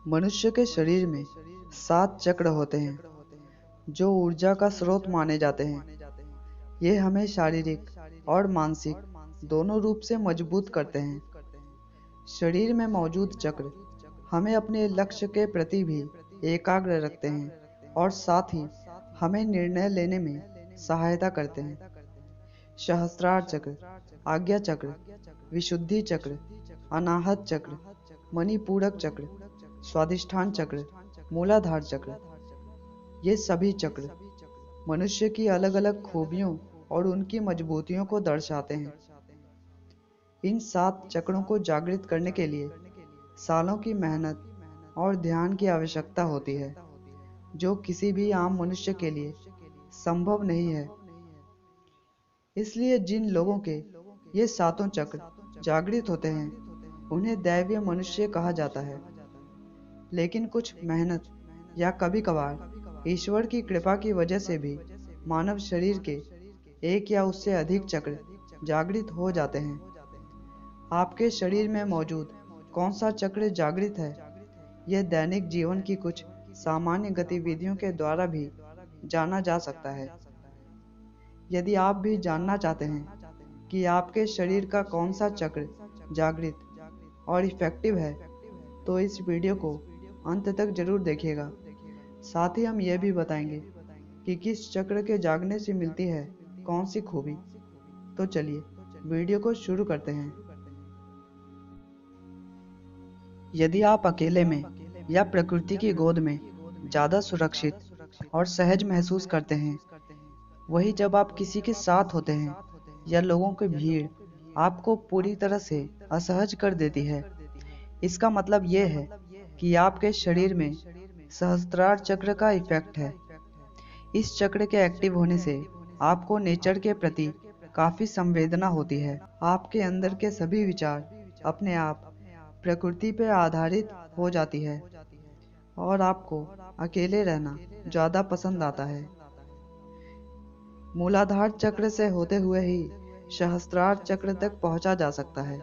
मनुष्य के शरीर में 7 चक्र होते हैं जो ऊर्जा का स्रोत माने जाते हैं। ये हमें शारीरिक और मानसिक दोनों रूप से मजबूत करते हैं। शरीर में मौजूद चक्र हमें अपने लक्ष्य के प्रति भी एकाग्र रखते हैं और साथ ही हमें निर्णय लेने में सहायता करते हैं। सहस्त्रार चक्र, आज्ञा चक्र, विशुद्धि चक्र, अनाहत चक्र, मणिपूरक चक्र, स्वादिष्ठान चक्र, मूलाधार चक्र, ये सभी चक्र मनुष्य की अलग अलग खूबियों और उनकी मजबूतियों को दर्शाते हैं। इन 7 चक्रों को जागृत करने के लिए सालों की मेहनत और ध्यान की आवश्यकता होती है, जो किसी भी आम मनुष्य के लिए संभव नहीं है। इसलिए जिन लोगों के ये 7 चक्र जागृत होते हैं, उन्हें दैवीय मनुष्य कहा जाता है। लेकिन कुछ मेहनत या कभी कभार ईश्वर की कृपा की वजह से भी मानव शरीर के एक या उससे अधिक चक्र जागृत हो जाते हैं। आपके शरीर में मौजूद कौन सा चक्र जागृत है, यह दैनिक जीवन की कुछ सामान्य गतिविधियों के द्वारा भी जाना जा सकता है। यदि आप भी जानना चाहते हैं कि आपके शरीर का कौन सा चक्र जागृत और इफेक्टिव है, तो इस वीडियो को अंत तक जरूर देखिएगा। साथ ही हम यह भी बताएंगे कि किस चक्र के जागने से मिलती है कौन सी खूबी। तो चलिए वीडियो को शुरू करते हैं। यदि आप अकेले में या प्रकृति की गोद में ज़्यादा सुरक्षित और सहज महसूस करते हैं, वही जब आप किसी के साथ होते हैं या लोगों की भीड़ आपको पूरी तरह से असहज कर देती है। इसका मतलब यह है कि आपके शरीर में सहस्त्रार चक्र का इफेक्ट है। इस चक्र के एक्टिव होने से आपको नेचर के प्रति काफ़ी संवेदना होती है। आपके अंदर के सभी विचार अपने आप प्रकृति पर आधारित हो जाती है और आपको अकेले रहना ज़्यादा पसंद आता है। मूलाधार चक्र से होते हुए ही सहस्त्रार चक्र तक पहुंचा जा सकता है।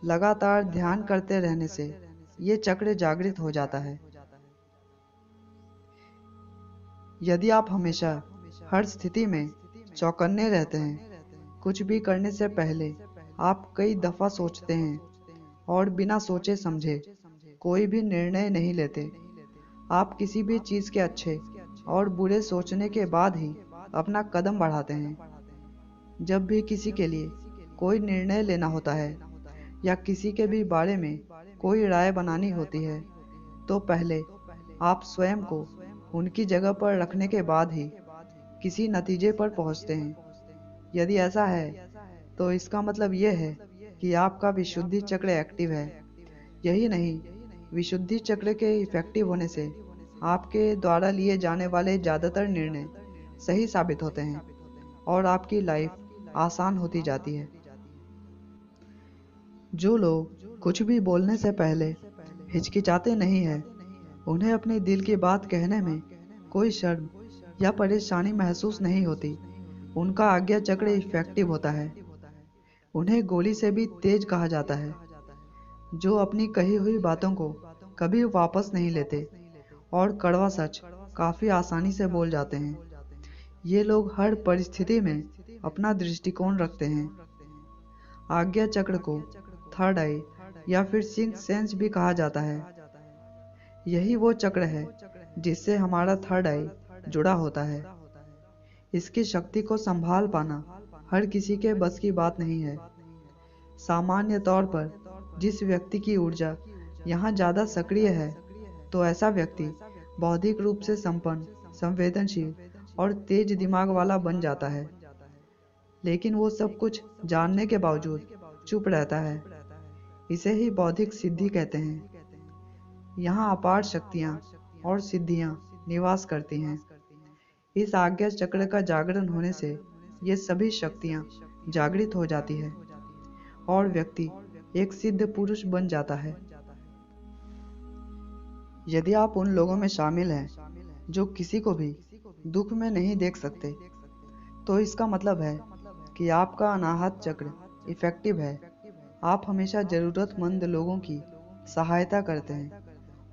लगातार ध्यान करते रहने से ये चक्र जागृत हो जाता है। यदि आप हमेशा हर स्थिति में चौकन्ने रहते हैं, कुछ भी करने से पहले आप कई दफ़ा सोचते हैं और बिना सोचे समझे कोई भी निर्णय नहीं लेते, आप किसी भी चीज़ के अच्छे और बुरे सोचने के बाद ही अपना कदम बढ़ाते हैं। जब भी किसी के लिए कोई निर्णय लेना होता है या किसी के भी बारे में कोई राय बनानी होती है, तो पहले आप स्वयं को उनकी जगह पर रखने के बाद ही किसी नतीजे पर पहुंचते हैं। यदि ऐसा है तो इसका मतलब यह है कि आपका विशुद्धि चक्र एक्टिव है। यही नहीं, विशुद्धि चक्र के इफेक्टिव होने से आपके द्वारा लिए जाने वाले ज़्यादातर निर्णय सही साबित होते हैं और आपकी लाइफ आसान होती जाती है। जो लोग कुछ भी बोलने से पहले हिचकिचाते नहीं हैं, उन्हें अपने दिल की बात कहने में कोई शर्म या परेशानी महसूस नहीं होती। उनका आज्ञा चक्र इफेक्टिव होता है। उन्हें गोली से भी तेज कहा जाता है, जो अपनी कही हुई बातों को कभी वापस नहीं लेते और कड़वा सच काफ़ी आसानी से बोल जाते हैं। ये लोग हर परिस्थिति में अपना दृष्टिकोण रखते हैं। आज्ञा चक्र को थर्ड आई या फिर सिक्स्थ सेंस भी कहा जाता है। यही वो चक्र है जिससे हमारा थर्ड आई जुड़ा होता है। इसकी शक्ति को संभाल पाना हर किसी के बस की बात नहीं है। सामान्य तौर पर जिस व्यक्ति की ऊर्जा यहाँ ज़्यादा सक्रिय है, तो ऐसा व्यक्ति बौद्धिक रूप से संपन्न, संवेदनशील और तेज दिमाग वाला बन जाता है। लेकिन वो सब कुछ जानने के बावजूद चुप रहता है। इसे ही बौद्धिक सिद्धि कहते हैं। यहाँ अपार शक्तियाँ और सिद्धियाँ निवास करती हैं। इस आज्ञा चक्र का जागरण होने से ये सभी शक्तियाँ जागृत हो जाती है और व्यक्ति एक सिद्ध पुरुष बन जाता है। यदि आप उन लोगों में शामिल हैं जो किसी को भी दुख में नहीं देख सकते, तो इसका मतलब है कि आपका अनाहत चक्र इफेक्टिव है। आप हमेशा ज़रूरतमंद लोगों की सहायता करते हैं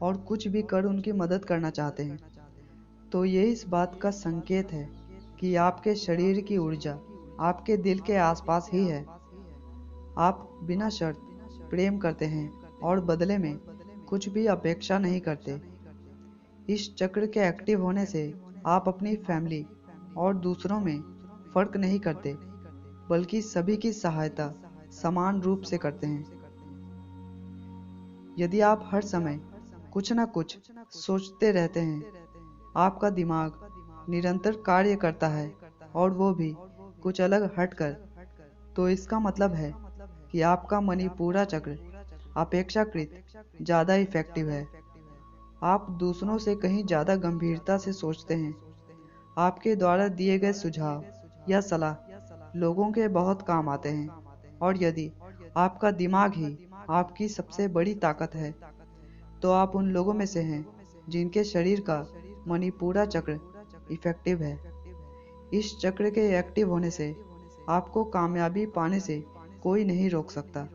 और कुछ भी कर उनकी मदद करना चाहते हैं, तो ये इस बात का संकेत है कि आपके शरीर की ऊर्जा आपके दिल के आसपास ही है। आप बिना शर्त प्रेम करते हैं और बदले में कुछ भी अपेक्षा नहीं करते। इस चक्र के एक्टिव होने से आप अपनी फैमिली और दूसरों में फर्क नहीं करते, बल्कि सभी की सहायता समान रूप से करते हैं। यदि आप हर समय कुछ न कुछ सोचते रहते हैं, आपका दिमाग निरंतर कार्य करता है और वो भी कुछ अलग हटकर, तो इसका मतलब है कि आपका मणिपूरा चक्र अपेक्षाकृत ज़्यादा इफेक्टिव है। आप दूसरों से कहीं ज़्यादा गंभीरता से सोचते हैं। आपके द्वारा दिए गए सुझाव या सलाह लोगों के बहुत काम आते हैं, और यदि आपका दिमाग ही आपकी सबसे बड़ी ताकत है, तो आप उन लोगों में से हैं जिनके शरीर का मणिपूरा चक्र इफेक्टिव है। इस चक्र के एक्टिव होने से आपको कामयाबी पाने से कोई नहीं रोक सकता।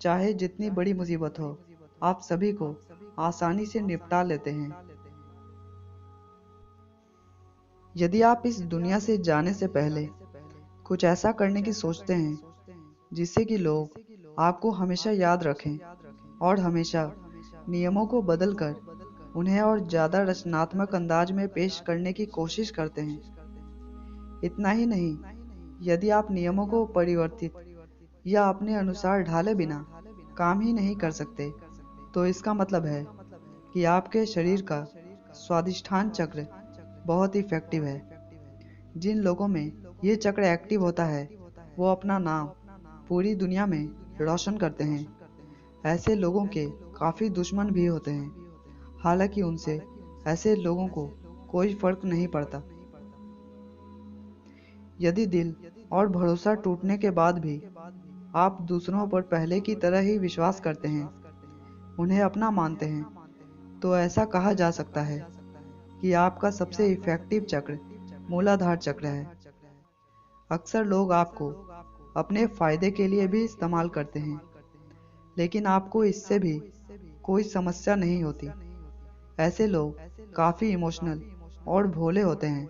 चाहे जितनी बड़ी मुसीबत हो, आप सभी को आसानी से निपटा लेते हैं। यदि आप इस दुनिया से जाने से पहले कुछ ऐसा करने की सोचते हैं जिससे कि लोग आपको हमेशा याद रखें, और हमेशा नियमों को बदलकर उन्हें और ज़्यादा रचनात्मक अंदाज में पेश करने की कोशिश करते हैं। इतना ही नहीं, यदि आप नियमों को परिवर्तित या अपने अनुसार ढाले बिना काम ही नहीं कर सकते, तो इसका मतलब है कि आपके शरीर का स्वादिष्ठान चक्र बहुत इफेक्टिव है। जिन लोगों में ये चक्र एक्टिव होता है, वो अपना नाम पूरी दुनिया में रोशन करते हैं। ऐसे लोगों के काफ़ी दुश्मन भी होते हैं, हालांकि उनसे ऐसे लोगों को कोई फर्क नहीं पड़ता। यदि दिल और भरोसा टूटने के बाद भी आप दूसरों पर पहले की तरह ही विश्वास करते हैं, उन्हें अपना मानते हैं, तो ऐसा कहा जा सकता है कि आपका सबसे इफेक्टिव चक्र मूलाधार चक्र है। अक्सर लोग आपको अपने फायदे के लिए भी इस्तेमाल करते हैं, लेकिन आपको इससे भी कोई समस्या नहीं होती। ऐसे लोग काफ़ी इमोशनल और भोले होते हैं।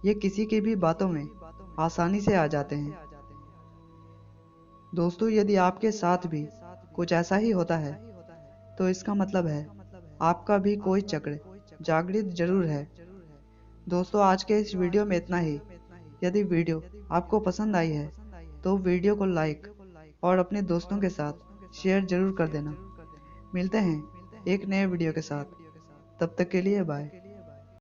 ये किसी की भी बातों में आसानी से आ जाते हैं। दोस्तों, यदि आपके साथ भी कुछ ऐसा ही होता है, तो इसका मतलब है आपका भी कोई चक्र जागृत जरूर है। दोस्तों, आज के इस वीडियो में इतना ही। यदि वीडियो आपको पसंद आई है, तो वीडियो को लाइक और अपने दोस्तों के साथ शेयर जरूर कर देना। मिलते हैं एक नए वीडियो के साथ। तब तक के लिए बाय।